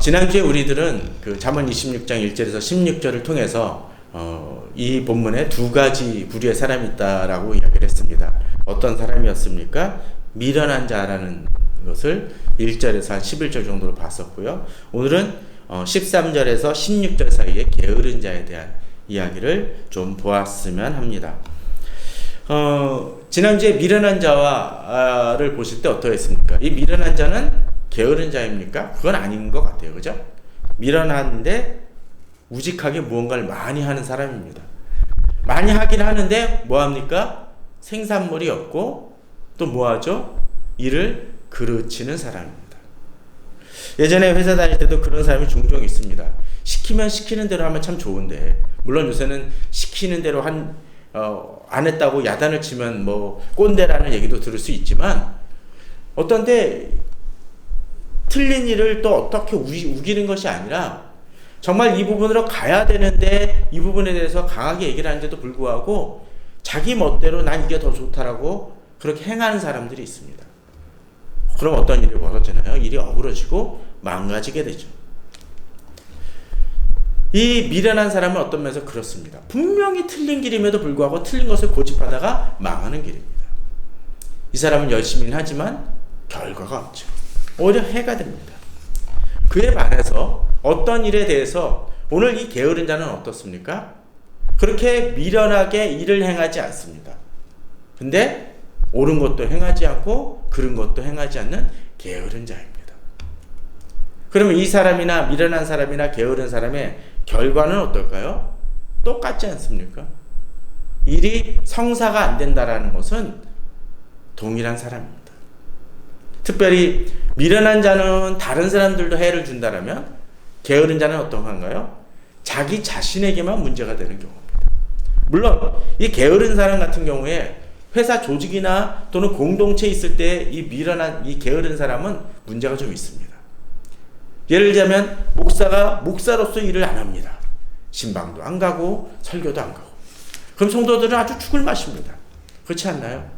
지난주에 우리들은 그 잠언 26장 1절에서 16절을 통해서 이 본문에 두 가지 부류의 사람이 있다라고 이야기를 했습니다. 어떤 사람이었습니까? 미련한 자라는 것을 1절에서 한 11절 정도로 봤었고요. 오늘은 13절에서 16절 사이에 게으른 자에 대한 이야기를 좀 보았으면 합니다. 지난주에 미련한 자를 보실 때 어떠했습니까? 이 미련한 자는 게으른 자입니까? 그건 아닌 것 같아요. 그죠? 미련한데 우직하게 무언가를 많이 하는 사람입니다. 많이 하긴 하는데 뭐합니까? 생산물이 없고 또 뭐하죠? 일을 그르치는 사람입니다. 예전에 회사 다닐 때도 그런 사람이 종종 있습니다. 시키면 시키는 대로 하면 참 좋은데, 물론 요새는 시키는 대로 안 했다고 야단을 치면 뭐 꼰대라는 얘기도 들을 수 있지만, 어떤 때 틀린 일을 또 어떻게 우기는 것이 아니라 정말 이 부분으로 가야 되는데 이 부분에 대해서 강하게 얘기를 하는데도 불구하고 자기 멋대로 난 이게 더 좋다라고 그렇게 행하는 사람들이 있습니다. 그럼 어떤 일이 벌어지나요? 일이 어그러지고 망가지게 되죠. 이 미련한 사람은 어떤 면에서 그렇습니다. 분명히 틀린 길임에도 불구하고 틀린 것을 고집하다가 망하는 길입니다. 이 사람은 열심히는 하지만 결과가 없죠. 오히려 해가 됩니다. 그에 반해서 어떤 일에 대해서 오늘 이 게으른 자는 어떻습니까? 그렇게 미련하게 일을 행하지 않습니다. 근데 옳은 것도 행하지 않고 그른 것도 행하지 않는 게으른 자입니다. 그러면 이 사람이나 미련한 사람이나 게으른 사람의 결과는 어떨까요? 똑같지 않습니까? 일이 성사가 안 된다라는 것은 동일한 사람입니다. 특별히 미련한 자는 다른 사람들도 해를 준다라면 게으른 자는 어떤가요? 자기 자신에게만 문제가 되는 경우입니다. 물론 이 게으른 사람 같은 경우에 회사 조직이나 또는 공동체에 있을 때 이 미련한 이 게으른 사람은 문제가 좀 있습니다. 예를 들자면 목사가 목사로서 일을 안 합니다. 신방도 안 가고 설교도 안 가고. 그럼 성도들은 아주 죽을 맛입니다. 그렇지 않나요?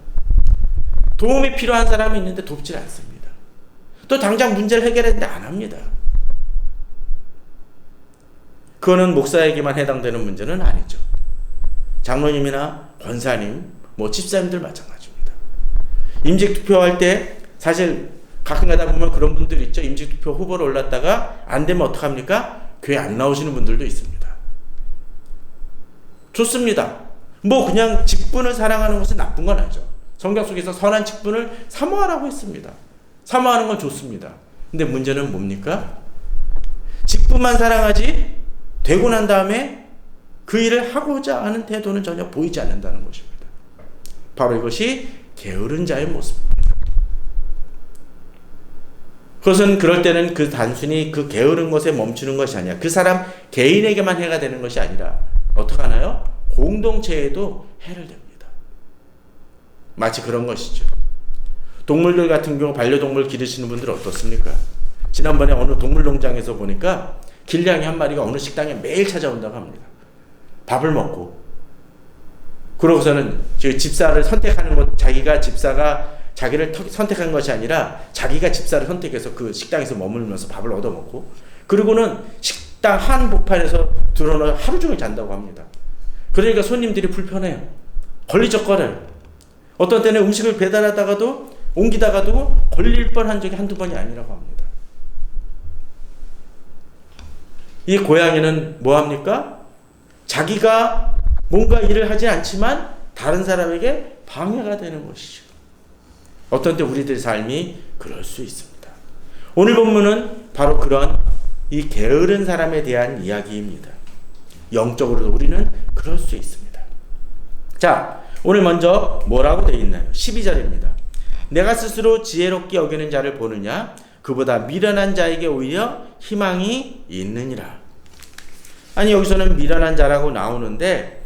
도움이 필요한 사람이 있는데 돕질 않습니다. 또 당장 문제를 해결했는데 안 합니다. 그거는 목사에게만 해당되는 문제는 아니죠. 장로님이나 권사님, 집사님들 마찬가지입니다. 임직투표할 때 사실 가끔가다 보면 그런 분들 있죠. 임직투표 후보로 올랐다가 안 되면 어떡합니까? 교회 안 나오시는 분들도 있습니다. 좋습니다. 그냥 직분을 사랑하는 것은 나쁜 건 아니죠. 성경 속에서 선한 직분을 사모하라고 했습니다. 사모하는 건 좋습니다. 근데 문제는 뭡니까? 직분만 사랑하지 되고 난 다음에 그 일을 하고자 하는 태도는 전혀 보이지 않는다는 것입니다. 바로 이것이 게으른 자의 모습입니다. 그것은 그럴 때는 단순히 그 게으른 것에 멈추는 것이 아니라 그 사람 개인에게만 해가 되는 것이 아니라 어떻게 하나요? 공동체에도 해를 됩니다. 마치 그런 것이죠. 동물들 같은 경우 반려동물 기르시는 분들은 어떻습니까? 지난번에 어느 동물농장에서 보니까 길냥이 한 마리가 어느 식당에 매일 찾아온다고 합니다. 밥을 먹고. 그러고서는 집사를 선택하는 것, 집사가 자기를 선택한 것이 아니라 자기가 집사를 선택해서 그 식당에서 머물면서 밥을 얻어먹고, 그리고는 식당 한복판에서 들어놓아 하루 종일 잔다고 합니다. 그러니까 손님들이 불편해요. 걸리적거려요. 어떤 때는 음식을 배달하다가도 옮기다가도 걸릴 뻔한 적이 한두 번이 아니라고 합니다. 이 고양이는 뭐합니까? 자기가 뭔가 일을 하지 않지만 다른 사람에게 방해가 되는 것이죠. 어떤 때 우리들의 삶이 그럴 수 있습니다. 오늘 본문은 바로 그런 이 게으른 사람에 대한 이야기입니다. 영적으로도 우리는 그럴 수 있습니다. 자, 오늘 먼저 뭐라고 되어 있나요? 12절입니다. 내가 스스로 지혜롭게 여기는 자를 보느냐? 그보다 미련한 자에게 오히려 희망이 있느니라. 아니, 여기서는 미련한 자라고 나오는데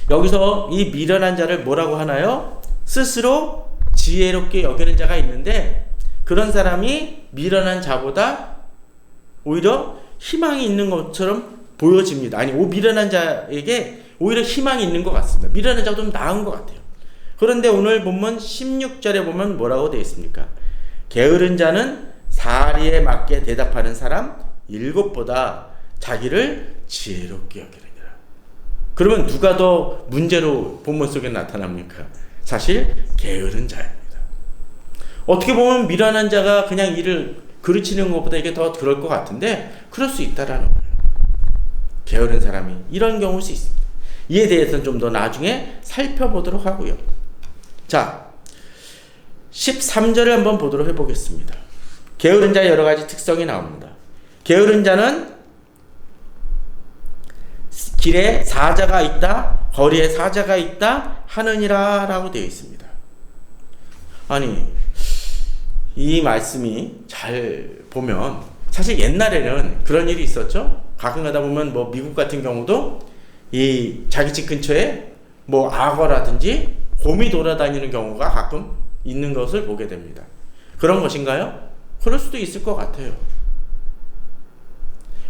여기서 이 미련한 자를 뭐라고 하나요? 스스로 지혜롭게 여기는 자가 있는데 그런 사람이 미련한 자보다 오히려 희망이 있는 것처럼 보여집니다. 아니, 미련한 자에게 오히려 희망이 있는 것 같습니다. 미련한 자가 좀 나은 것 같아요. 그런데 오늘 본문 16절에 보면 뭐라고 되어 있습니까? 게으른 자는 자리에 맞게 대답하는 사람 7보다 자기를 지혜롭게 여기느니라. 그러면 누가 더 문제로 본문 속에 나타납니까? 사실 게으른 자입니다. 어떻게 보면 미련한 자가 그냥 일을 그르치는 것보다 이게 더 그럴 것 같은데 그럴 수 있다라는 거예요. 게으른 사람이 이런 경우일 수 있습니다. 이에 대해서는 좀 더 나중에 살펴보도록 하고요. 자, 13절을 한번 보도록 해보겠습니다. 게으른 자의 여러 가지 특성이 나옵니다. 게으른 자는 길에 사자가 있다, 거리에 사자가 있다 하느니라 라고 되어 있습니다. 아니, 이 말씀이 잘 보면 사실 옛날에는 그런 일이 있었죠. 가끔 가다 보면 뭐 미국 같은 경우도 이 자기 집 근처에 뭐 악어라든지 곰이 돌아다니는 경우가 가끔 있는 것을 보게 됩니다. 그런 것인가요? 그럴 수도 있을 것 같아요.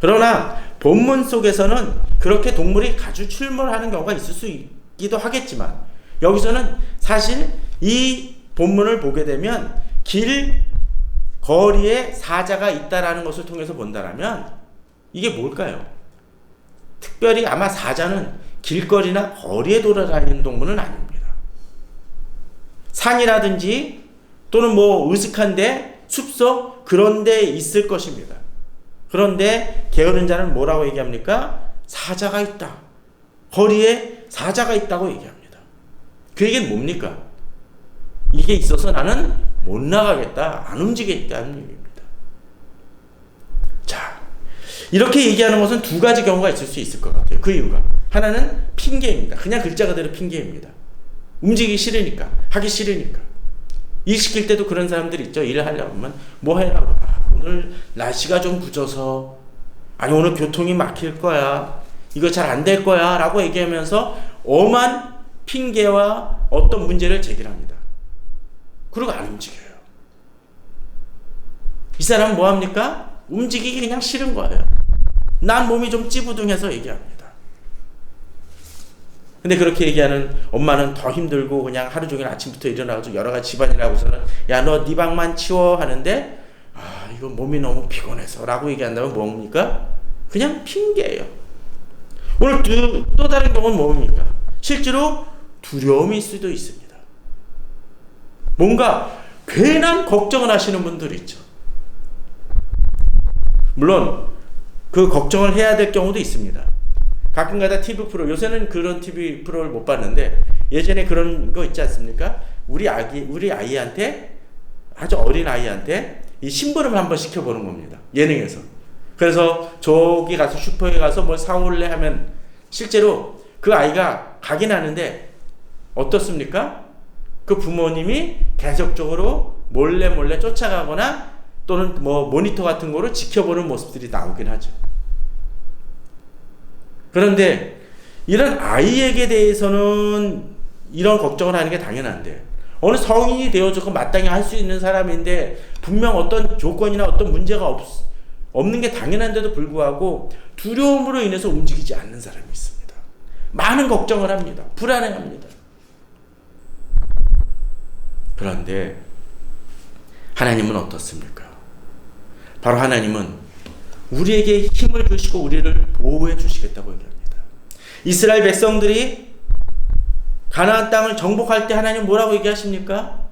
그러나 본문 속에서는 그렇게 동물이 자주 출몰하는 경우가 있을 수 있기도 하겠지만 여기서는 사실 이 본문을 보게 되면 거리에 사자가 있다라는 것을 통해서 본다라면 이게 뭘까요? 특별히 아마 사자는 길거리나 거리에 돌아다니는 동물은 아닙니다. 산이라든지 또는 뭐 으슥한데 숲속 그런 데 있을 것입니다. 그런데 게으른 자는 뭐라고 얘기합니까? 사자가 있다. 거리에 사자가 있다고 얘기합니다. 그 얘기는 뭡니까? 이게 있어서 나는 못 나가겠다, 안 움직이겠다는 얘기입니다. 자, 이렇게 얘기하는 것은 두 가지 경우가 있을 수 있을 것 같아요. 그 이유가 하나는 핑계입니다. 그냥 글자 그대로 핑계입니다. 움직이기 싫으니까, 하기 싫으니까. 일 시킬 때도 그런 사람들 있죠. 일을 하려고 하면 뭐 해라고. 오늘 날씨가 좀 굳어서, 아니 오늘 교통이 막힐 거야, 이거 잘 안 될 거야 라고 얘기하면서 엄한 핑계와 어떤 문제를 제기합니다. 그리고 안 움직여요. 이 사람은 뭐합니까? 움직이기 그냥 싫은 거예요. 난 몸이 좀 찌부둥해서 얘기합니다. 근데 그렇게 얘기하는 엄마는 더 힘들고 그냥 하루 종일 아침부터 일어나서 여러 가지 집안일 하고서는 야, 너 네 방만 치워 하는데 이거 몸이 너무 피곤해서 라고 얘기한다면 뭡니까? 그냥 핑계예요. 오늘 또 다른 경우는 뭡니까? 실제로 두려움일 수도 있습니다. 뭔가 괜한 걱정을 하시는 분들이 있죠. 물론 그 걱정을 해야 될 경우도 있습니다. 가끔가다 TV 프로, 요새는 그런 TV 프로를 못 봤는데 예전에 그런 거 있지 않습니까? 우리 아이한테, 아주 어린 아이한테 이 심부름을 한번 시켜보는 겁니다. 예능에서. 그래서 저기 가서 슈퍼에 가서 뭘 사올래 하면 실제로 그 아이가 가긴 하는데 어떻습니까? 그 부모님이 계속적으로 몰래 쫓아가거나 또는 뭐 모니터 같은 거로 지켜보는 모습들이 나오긴 하죠. 그런데 이런 아이에게 대해서는 이런 걱정을 하는 게 당연한데 어느 성인이 되어서 마땅히 할 수 있는 사람인데 분명 어떤 조건이나 어떤 문제가 없는 게 당연한데도 불구하고 두려움으로 인해서 움직이지 않는 사람이 있습니다. 많은 걱정을 합니다. 불안해합니다. 그런데 하나님은 어떻습니까? 바로 하나님은 우리에게 힘을 주시고 우리를 보호해 주시겠다고 얘기합니다. 이스라엘 백성들이 가나안 땅을 정복할 때 하나님 뭐라고 얘기하십니까?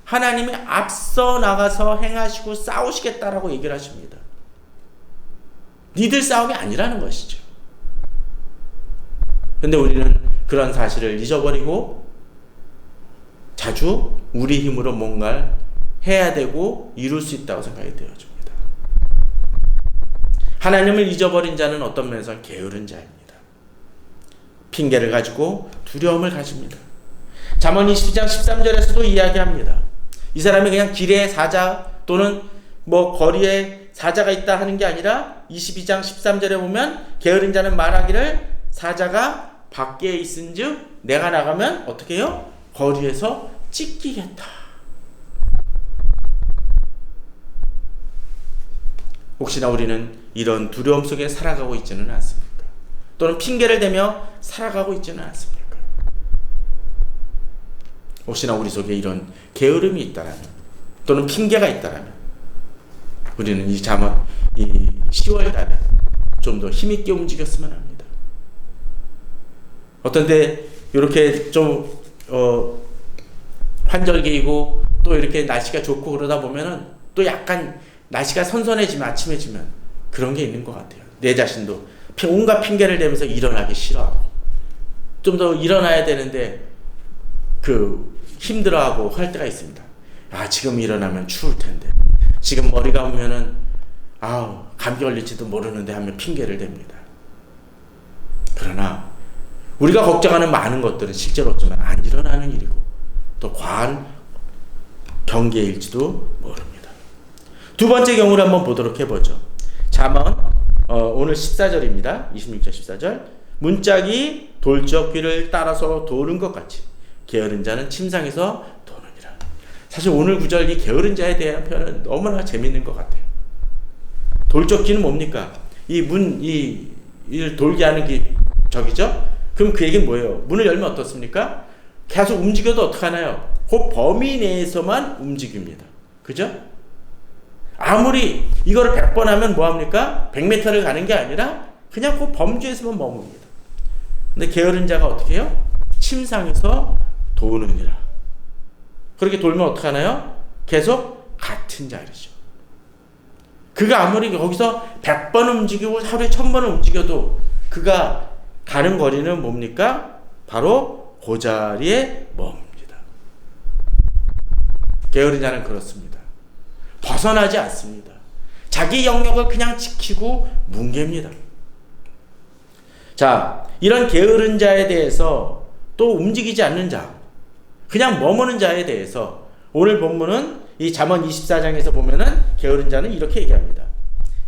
하나님이 앞서 나가서 행하시고 싸우시겠다라고 얘기를 하십니다. 니들 싸움이 아니라는 것이죠. 그런데 우리는 그런 사실을 잊어버리고 자주 우리 힘으로 뭔가를 해야 되고 이룰 수 있다고 생각이 되어집니다. 하나님을 잊어버린 자는 어떤 면에서 게으른 자입니다. 핑계를 가지고 두려움을 가집니다. 잠언 22장 13절에서도 이야기합니다. 이 사람이 그냥 길에 사자 또는 뭐 거리에 사자가 있다 하는 게 아니라 22장 13절에 보면 게으른 자는 말하기를 사자가 밖에 있은즉 내가 나가면 어떻게 해요? 거리에서 찢기겠다. 혹시나 우리는 이런 두려움 속에 살아가고 있지는 않습니까? 또는 핑계를 대며 살아가고 있지는 않습니까? 혹시나 우리 속에 이런 게으름이 있다라면 또는 핑계가 있다라면 우리는 이 10월 달에 좀 더 힘있게 움직였으면 합니다. 어떤데 이렇게 좀 환절기이고 또 이렇게 날씨가 좋고 그러다 보면은 또 약간 날씨가 선선해지면 아침해지면 그런 게 있는 것 같아요. 내 자신도 온갖 핑계를 대면서 일어나기 싫어하고 좀 더 일어나야 되는데 힘들어하고 할 때가 있습니다. 지금 일어나면 추울 텐데, 지금 머리가 오면은 감기 걸릴지도 모르는데 하면 핑계를 댑니다. 그러나 우리가 걱정하는 많은 것들은 실제로 어쩌면 안 일어나는 일이고 또 과한 경계일지도 모릅니다. 두 번째 경우를 한번 보도록 해보죠. 잠언 오늘 14절입니다. 26절 14절. 문짝이 돌적 귀를 따라서 도는 것 같이 게으른 자는 침상에서 도느니라. 사실 오늘 구절 이 게으른 자에 대한 표현은 너무나 재밌는 것 같아요. 돌적 귀는 뭡니까? 이 돌게 하는 저기죠? 그럼 그 얘기는 뭐예요? 문을 열면 어떻습니까? 계속 움직여도 어떡하나요? 그 범위 내에서만 움직입니다. 그죠? 아무리 이거를 100번 하면 뭐합니까? 100m를 가는 게 아니라 그냥 그 범주에서만 머뭅니다. 근데 게으른 자가 어떻게 해요? 침상에서 도느니라. 그렇게 돌면 어떡하나요? 계속 같은 자리죠. 그가 아무리 거기서 100번 움직이고 하루에 1000번을 움직여도 그가 가는 거리는 뭡니까? 바로 그 자리에 머뭅니다. 게으른 자는 그렇습니다. 벗어나지 않습니다. 자기 영역을 그냥 지키고 뭉갭니다. 자, 이런 게으른 자에 대해서 또 움직이지 않는 자, 그냥 머무는 자에 대해서 오늘 본문은 이 잠언 24장에서 보면은 게으른 자는 이렇게 얘기합니다.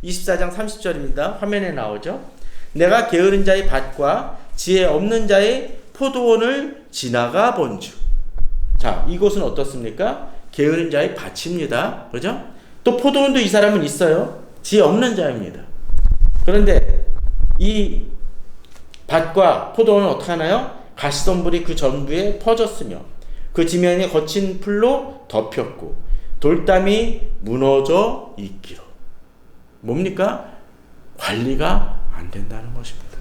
24장 30절입니다. 화면에 나오죠. 내가 게으른 자의 밭과 지혜 없는 자의 포도원을 지나가 본즉. 자, 이곳은 어떻습니까? 게으른 자의 밭입니다. 그죠? 또 포도원도 이 사람은 있어요. 지혜 없는 자입니다. 그런데 이 밭과 포도원은 어떻게 하나요? 가시덤불이 그 전부에 퍼졌으며 그 지면에 거친 풀로 덮였고 돌담이 무너져 있기로. 뭡니까? 관리가 안 된다는 것입니다.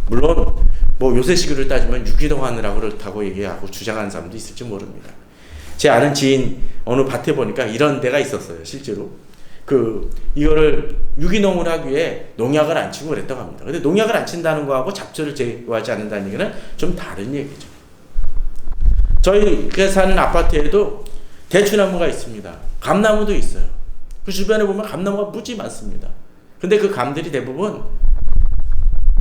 물론 요새식으로 따지면 유기농하느라고 그렇다고 얘기하고 주장하는 사람도 있을지 모릅니다. 제 아는 지인 어느 밭에 보니까 이런 데가 있었어요. 실제로 이거를 유기농을 하기 위해 농약을 안 치고 그랬다고 합니다. 근데 농약을 안 친다는 거하고 잡초를 제거하지 않는다는 얘기는 좀 다른 얘기죠. 저희가 사는 아파트에도 대추나무가 있습니다. 감나무도 있어요. 그 주변에 보면 감나무가 무지 많습니다. 근데 그 감들이 대부분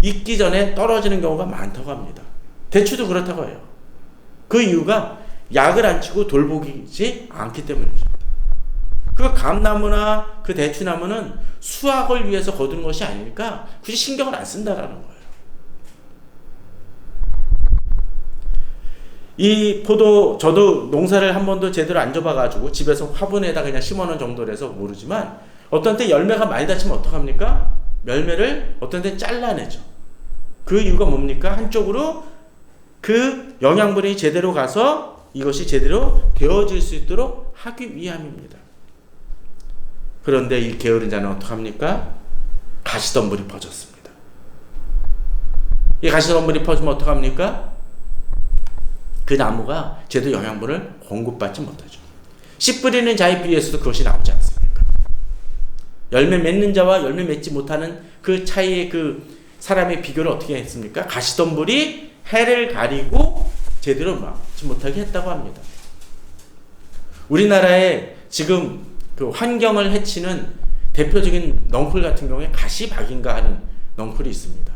익기 전에 떨어지는 경우가 많다고 합니다. 대추도 그렇다고 해요. 그 이유가 약을 안 치고 돌보지 않기 때문이죠. 그 감나무나 그 대추나무는 수확을 위해서 거두는 것이 아니니까 굳이 신경을 안 쓴다라는 거예요. 이 포도, 저도 농사를 한 번도 제대로 안 줘봐가지고 집에서 화분에다 그냥 심어놓은 정도라서 모르지만 어떤 때 열매가 많이 닫히면 어떡합니까? 열매를 어떤 때 잘라내죠. 그 이유가 뭡니까? 한쪽으로 그 영양분이 제대로 가서 이것이 제대로 되어질 수 있도록 하기 위함입니다. 그런데 이 게으른 자는 어떡합니까? 가시덤불이 퍼졌습니다. 이 가시덤불이 퍼지면 어떡합니까? 그 나무가 제대로 영양분을 공급받지 못하죠. 씨 뿌리는 자에 비해서도 그것이 나오지 않습니까? 열매 맺는 자와 열매 맺지 못하는 그 차이의 그 사람의 비교를 어떻게 했습니까? 가시덤불이 해를 가리고 제대로 막지 못하게 했다고 합니다. 우리나라에 지금 그 환경을 해치는 대표적인 넝쿨 같은 경우에 가시박인가 하는 넝쿨이 있습니다.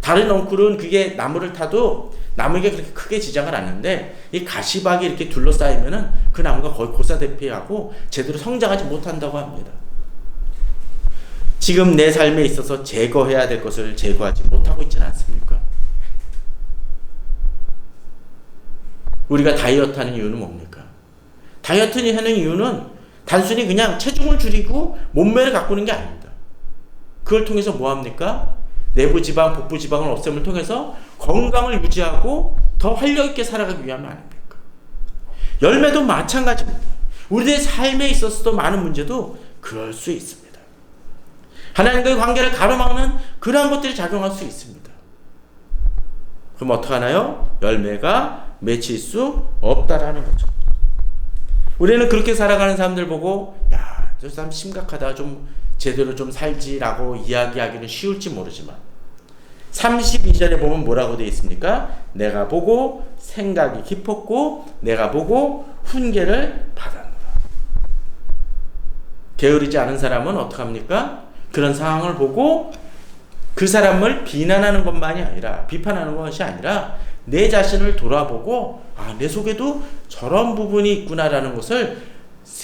다른 넝쿨은 그게 나무를 타도 나무에게 그렇게 크게 지장을 않는데 이 가시박이 이렇게 둘러싸이면은 그 나무가 거의 고사대피하고 제대로 성장하지 못한다고 합니다. 지금 내 삶에 있어서 제거해야 될 것을 제거하지 못하고 있지는 않습니까? 우리가 다이어트 하는 이유는 뭡니까? 다이어트 하는 이유는 단순히 그냥 체중을 줄이고 몸매를 가꾸는 게 아닙니다. 그걸 통해서 뭐 합니까? 내부 지방, 복부 지방을 없앰을 통해서 건강을 유지하고 더 활력 있게 살아가기 위함 아닙니까? 열매도 마찬가지입니다. 우리의 삶에 있어서도 많은 문제도 그럴 수 있습니다. 하나님과의 관계를 가로막는 그러한 것들이 작용할 수 있습니다. 그럼 어떡하나요? 열매가 맺힐 수 없다라는 거죠. 우리는 그렇게 살아가는 사람들 보고 야, 저 사람 심각하다, 좀 제대로 좀 살지라고 이야기하기는 쉬울지 모르지만 32절에 보면 뭐라고 되어 있습니까? 내가 보고 생각이 깊었고 내가 보고 훈계를 받았노라. 게으르지 않은 사람은 어떡합니까? 그런 상황을 보고 그 사람을 비난하는 것만이 아니라 비판하는 것이 아니라 내 자신을 돌아보고 내 속에도 저런 부분이 있구나라는 것을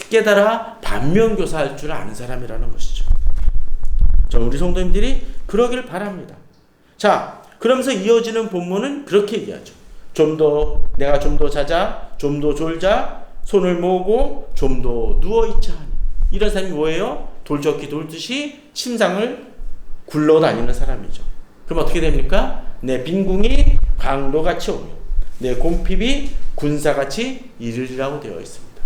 깨달아 반면교사할 줄 아는 사람이라는 것이죠. 우리 성도님들이 그러길 바랍니다. 자, 그러면서 이어지는 본문은 그렇게 얘기하죠. 내가 좀 더 자자, 좀 더 졸자, 손을 모으고 좀 더 누워있자 하니. 이런 사람이 뭐예요? 돌적기 돌듯이 침상을 굴러다니는 사람이죠. 그럼 어떻게 됩니까? 내 빈궁이 강도같이 오며 내 곰핍이 군사같이 이르리라고 되어 있습니다.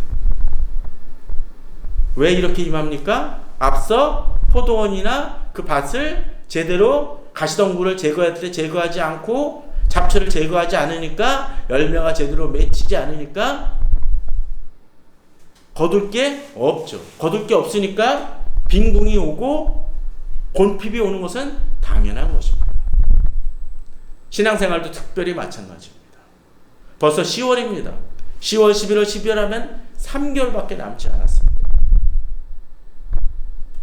왜 이렇게 임합니까? 앞서 포도원이나 그 밭을 제대로 가시덩굴을 제거할 때 제거하지 않고 잡초를 제거하지 않으니까 열매가 제대로 맺히지 않으니까 거둘 게 없죠. 거둘 게 없으니까 빈궁이 오고 곤핍이 오는 것은 당연한 것입니다. 신앙생활도 특별히 마찬가지입니다. 벌써 10월입니다. 10월, 11월, 12월 하면 3개월밖에 남지 않았습니다.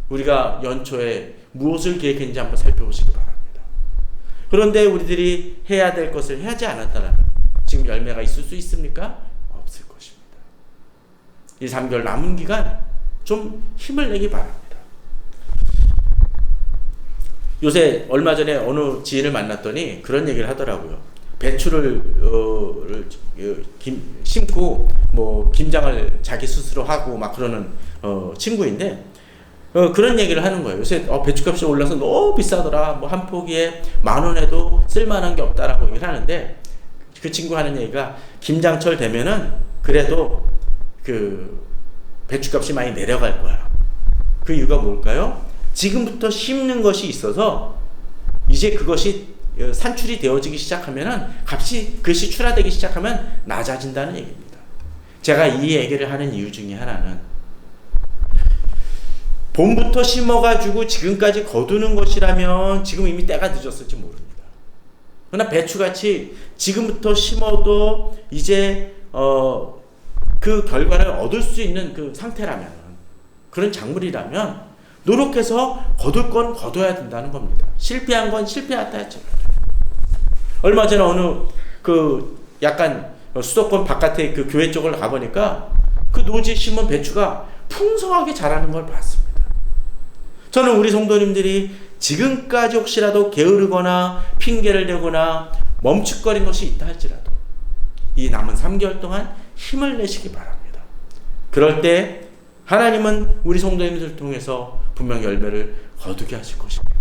우리가 연초에 무엇을 계획했는지 한번 살펴보시기 바랍니다. 그런데 우리들이 해야 될 것을 하지 않았다면 지금 열매가 있을 수 있습니까? 없을 것입니다. 이 3개월 남은 기간 좀 힘을 내기 바랍니다. 요새 얼마 전에 어느 지인을 만났더니 그런 얘기를 하더라고요. 배추를 심고 김장을 자기 스스로 하고 막 그러는 친구인데 그런 얘기를 하는 거예요. 요새 배추값이 올라서 너무 비싸더라. 한 포기에 10,000원에도 쓸만한 게 없다라고 얘기를 하는데 그 친구 하는 얘기가 김장철 되면은 그래도 그 배추값이 많이 내려갈 거야. 그 이유가 뭘까요? 지금부터 심는 것이 있어서 이제 그것이 산출이 되어지기 시작하면은 그것이 출하되기 시작하면 낮아진다는 얘기입니다. 제가 이 얘기를 하는 이유 중에 하나는 봄부터 심어가지고 지금까지 거두는 것이라면 지금 이미 때가 늦었을지 모릅니다. 그러나 배추같이 지금부터 심어도 이제 그 결과를 얻을 수 있는 그 상태라면, 그런 작물이라면 노력해서 거둘 건 거둬야 된다는 겁니다. 실패한 건 실패했다 했죠. 얼마 전에 어느 약간 수도권 바깥에 그 교회 쪽을 가보니까 그 노지에 심은 배추가 풍성하게 자라는 걸 봤습니다. 저는 우리 성도님들이 지금까지 혹시라도 게으르거나 핑계를 대거나 멈칫거린 것이 있다 할지라도 이 남은 3개월 동안 힘을 내시기 바랍니다. 그럴 때 하나님은 우리 성도님들을 통해서 분명 열매를 거두게 하실 것입니다.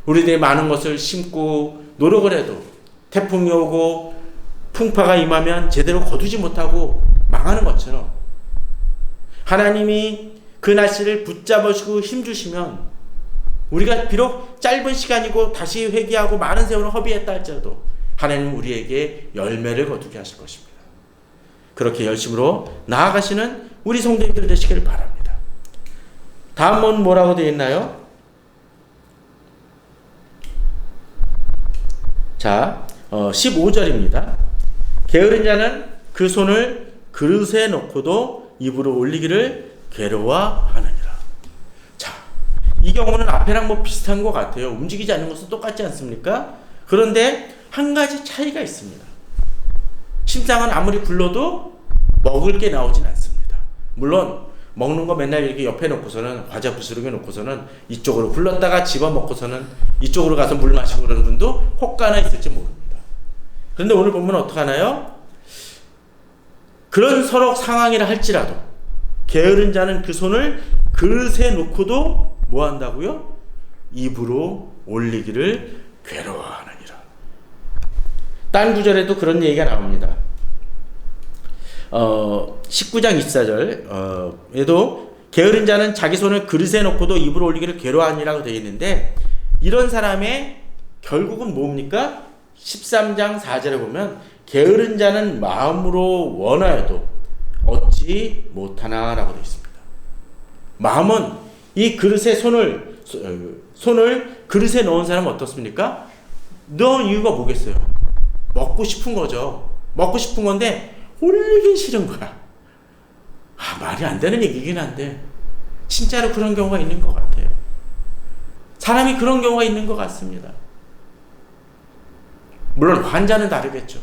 우리들이 많은 것을 심고 노력을 해도 태풍이 오고 풍파가 임하면 제대로 거두지 못하고 망하는 것처럼 하나님이 그 날씨를 붙잡으시고 힘주시면 우리가 비록 짧은 시간이고 다시 회개하고 많은 세월을 허비했다 할지라도 하나님은 우리에게 열매를 거두게 하실 것입니다. 그렇게 열심으로 나아가시는 우리 성도님들 되시기를 바랍니다. 다음은 뭐라고 되어 있나요? 자, 15절입니다. 게으른 자는 그 손을 그릇에 넣고도 입으로 올리기를 괴로워하느니라. 자, 이 경우는 앞에랑 비슷한 것 같아요. 움직이지 않는 것은 똑같지 않습니까? 그런데 한 가지 차이가 있습니다. 심장은 아무리 굴러도 먹을 게 나오진 않습니다. 물론 먹는 거 맨날 이렇게 옆에 놓고서는 과자 부스러기 놓고서는 이쪽으로 굴렀다가 집어먹고서는 이쪽으로 가서 물 마시고 그러는 분도 혹가나 있을지 모릅니다. 그런데 오늘 보면 어떡하나요? 그런 서로 상황이라 할지라도 게으른 자는 그 손을 그릇에 놓고도 뭐 한다고요? 입으로 올리기를 괴로워하느니라. 딴 구절에도 그런 얘기가 나옵니다. 19장 24절에도 게으른 자는 자기 손을 그릇에 놓고도 입으로 올리기를 괴로워하니라고 되어 있는데, 이런 사람의 결국은 뭡니까? 13장 4절에 보면 게으른 자는 마음으로 원하여도 얻지 못하나라고 되어 있습니다. 마음은 이 그릇에 손을 그릇에 넣은 사람은 어떻습니까? 넣은 이유가 뭐겠어요? 먹고 싶은 거죠. 먹고 싶은 건데 올리긴 싫은 거야. 말이 안 되는 얘기긴 한데 진짜로 그런 경우가 있는 것 같아요. 사람이 그런 경우가 있는 것 같습니다. 물론 환자는 다르겠죠.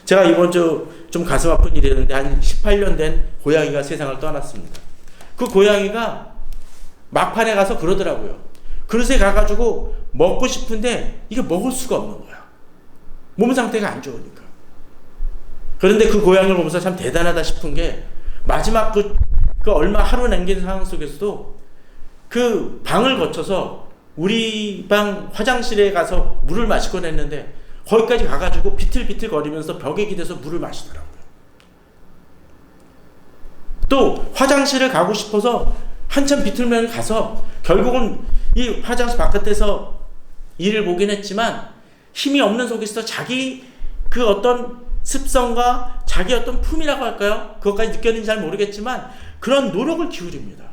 제가 이번 주 좀 가슴 아픈 일이었는데, 한 18년 된 고양이가 세상을 떠났습니다. 그 고양이가 막판에 가서 그러더라고요. 그릇에 가가지고 먹고 싶은데 이게 먹을 수가 없는 거야. 몸 상태가 안 좋으니까. 그런데 그 고양이를 보면서 참 대단하다 싶은 게, 마지막 그 얼마 하루 남긴 상황 속에서도 그 방을 거쳐서 우리 방 화장실에 가서 물을 마시곤 했는데, 거기까지 가가지고 비틀비틀 거리면서 벽에 기대서 물을 마시더라고요. 또 화장실을 가고 싶어서 한참 비틀면 가서 결국은 이 화장실 바깥에서 일을 보긴 했지만 힘이 없는 속에서 자기 그 어떤 습성과 자기 어떤 품이라고 할까요? 그것까지 느꼈는지 잘 모르겠지만 그런 노력을 기울입니다.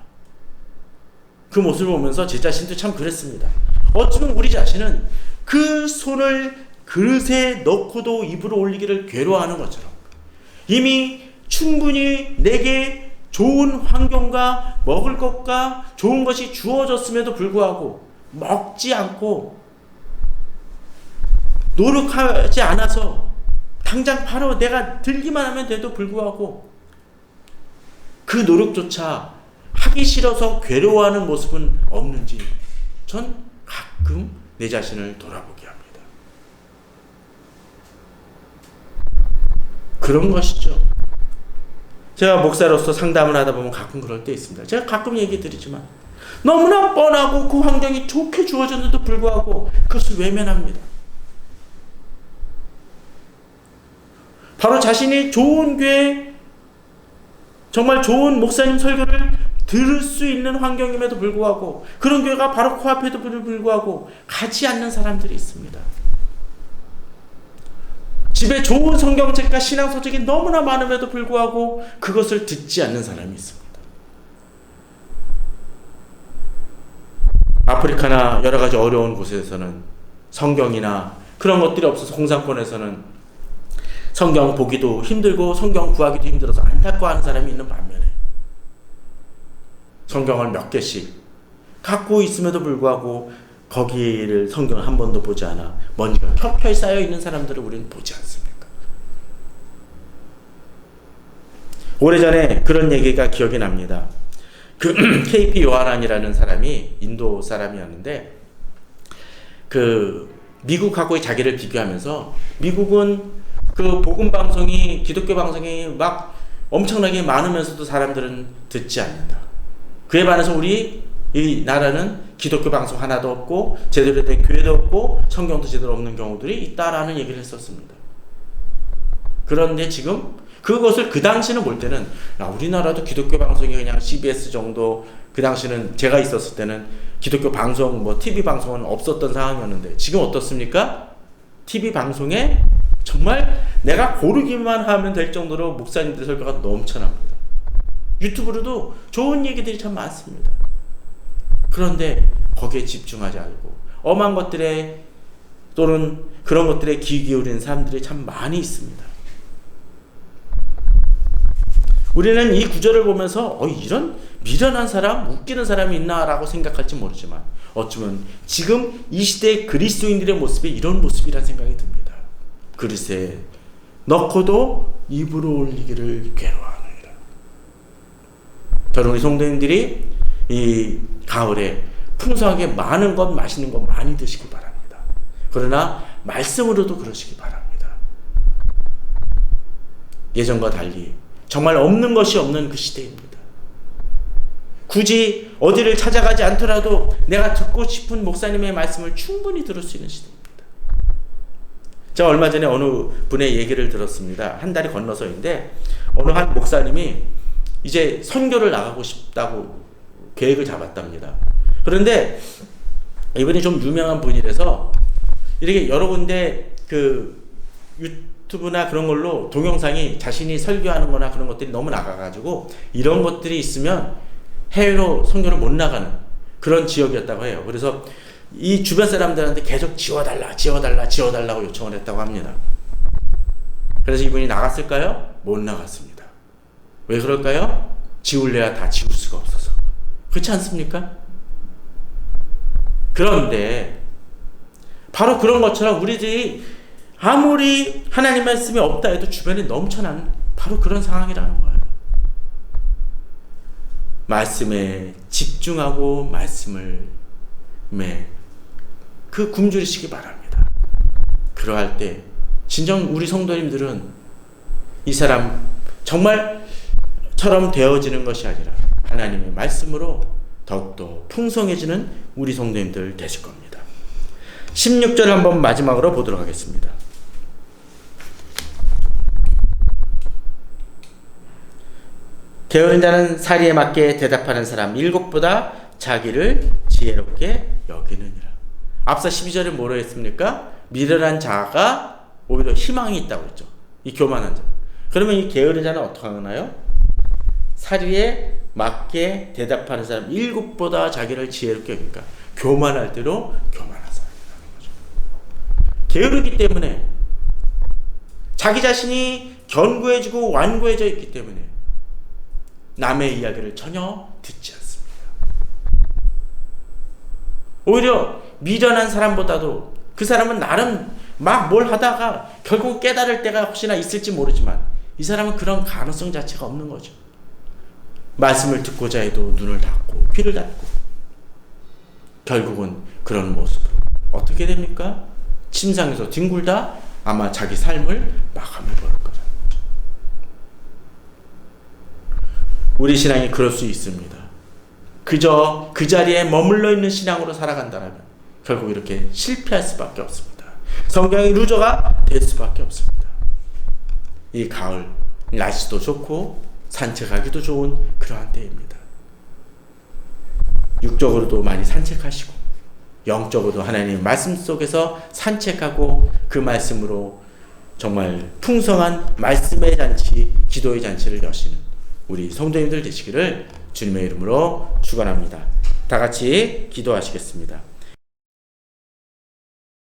그 모습을 보면서 제 자신도 참 그랬습니다. 어쩌면 우리 자신은 그 손을 그릇에 넣고도 입으로 올리기를 괴로워하는 것처럼, 이미 충분히 내게 좋은 환경과 먹을 것과 좋은 것이 주어졌음에도 불구하고 먹지 않고 노력하지 않아서 당장 바로 내가 들기만 하면 돼도 불구하고 그 노력조차 하기 싫어서 괴로워하는 모습은 없는지 전 가끔 내 자신을 돌아보게 합니다. 그런 것이죠. 제가 목사로서 상담을 하다 보면 가끔 그럴 때 있습니다. 제가 가끔 얘기 드리지만 너무나 뻔하고 그 환경이 좋게 주어졌는데도 불구하고 그것을 외면합니다. 바로 자신이 좋은 교회, 정말 좋은 목사님 설교를 들을 수 있는 환경임에도 불구하고, 그런 교회가 바로 코앞에도 불구하고 가지 않는 사람들이 있습니다. 집에 좋은 성경책과 신앙서적이 너무나 많음에도 불구하고 그것을 듣지 않는 사람이 있습니다. 아프리카나 여러 가지 어려운 곳에서는 성경이나 그런 것들이 없어서 공산권에서는 성경 보기도 힘들고 성경 구하기도 힘들어서 안타까워하는 사람이 있는 반면에, 성경을 몇 개씩 갖고 있음에도 불구하고 거기를 성경을 한 번도 보지 않아 먼지가 켜켜이 쌓여 있는 사람들을 우리는 보지 않습니까? 오래전에 그런 얘기가 기억이 납니다. 그 KP 요하난이라는 사람이 인도 사람이었는데, 그 미국하고의 자기를 비교하면서, 미국은 그 복음 방송이, 기독교 방송이 막 엄청나게 많으면서도 사람들은 듣지 않는다. 그에 반해서 우리 이 나라는 기독교 방송 하나도 없고 제대로 된 교회도 없고 성경도 제대로 없는 경우들이 있다라는 얘기를 했었습니다. 그런데 지금 그것을 그 당시는 볼 때는, 우리나라도 기독교 방송이 그냥 CBS 정도, 그 당시는 제가 있었을 때는 기독교 방송, TV 방송은 없었던 상황이었는데, 지금 어떻습니까? TV 방송에 정말 내가 고르기만 하면 될 정도로 목사님들 설교가 넘쳐납니다. 유튜브로도 좋은 얘기들이 참 많습니다. 그런데 거기에 집중하지 않고 엄한 것들에, 또는 그런 것들에 귀 기울이는 사람들이 참 많이 있습니다. 우리는 이 구절을 보면서 이런 미련한 사람, 웃기는 사람이 있나라고 생각할지 모르지만, 어쩌면 지금 이 시대의 그리스도인들의 모습이 이런 모습이란 생각이 듭니다. 그릇에 넣고도 입으로 올리기를 괴로워하느니라. 저는 우리 성도님들이 이 가을에 풍성하게 많은 것, 맛있는 것 많이 드시기 바랍니다. 그러나 말씀으로도 그러시기 바랍니다. 예전과 달리 정말 없는 것이 없는 그 시대입니다. 굳이 어디를 찾아가지 않더라도 내가 듣고 싶은 목사님의 말씀을 충분히 들을 수 있는 시대입니다. 제가 얼마 전에 어느 분의 얘기를 들었습니다. 한 달이 건너서인데, 어느 한 목사님이 이제 선교를 나가고 싶다고 계획을 잡았답니다. 그런데 이분이 좀 유명한 분이라서 이렇게 여러 군데 그 유튜브나 그런 걸로 동영상이 자신이 설교하는 거나 그런 것들이 너무 나가가지고 이런 것들이 있으면 해외로 선교를 못 나가는 그런 지역이었다고 해요. 그래서 이 주변 사람들한테 계속 지워달라고 요청을 했다고 합니다. 그래서 이분이 나갔을까요? 못 나갔습니다. 왜 그럴까요? 지울래야 다 지울 수가 없어서. 그렇지 않습니까? 그런데 바로 그런 것처럼 우리들이 아무리 하나님 말씀이 없다 해도 주변에 넘쳐나는 바로 그런 상황이라는 거예요. 말씀에 집중하고 말씀을 그 굶주리시기 바랍니다. 그러할 때 진정 우리 성도님들은 이 사람 정말처럼 되어지는 것이 아니라 하나님의 말씀으로 더욱더 풍성해지는 우리 성도님들 되실 겁니다. 16절 한번 마지막으로 보도록 하겠습니다. 게으른 자는 사리에 맞게 대답하는 사람 일곱보다 자기를 지혜롭게 여기느니라. 앞서 12절에 뭐로 했습니까? 미련한 자가 오히려 희망이 있다고 했죠. 이 교만한 자. 그러면 이 게으른 자는 어떻게 하나요? 사리에 맞게 대답하는 사람 일곱보다 자기를 지혜롭게 여기니까 교만할 대로 교만한 사람이라는 거죠. 게으르기 때문에 자기 자신이 견고해지고 완고해져 있기 때문에 남의 이야기를 전혀 듣지 않습니다. 오히려 미련한 사람보다도 그 사람은 나름 막 뭘 하다가 결국 깨달을 때가 혹시나 있을지 모르지만 이 사람은 그런 가능성 자체가 없는 거죠. 말씀을 듣고자 해도 눈을 닫고 귀를 닫고 결국은 그런 모습으로 어떻게 됩니까? 침상에서 뒹굴다 아마 자기 삶을 마감해버릴 거죠. 우리 신앙이 그럴 수 있습니다. 그저 그 자리에 머물러 있는 신앙으로 살아간다면 결국 이렇게 실패할 수밖에 없습니다. 성경의 루저가 될 수밖에 없습니다. 이 가을 날씨도 좋고 산책하기도 좋은 그러한 때입니다. 육적으로도 많이 산책하시고 영적으로도 하나님의 말씀 속에서 산책하고 그 말씀으로 정말 풍성한 말씀의 잔치, 기도의 잔치를 여시는 우리 성도님들 되시기를 주님의 이름으로 축원합니다. 다 같이 기도하시겠습니다.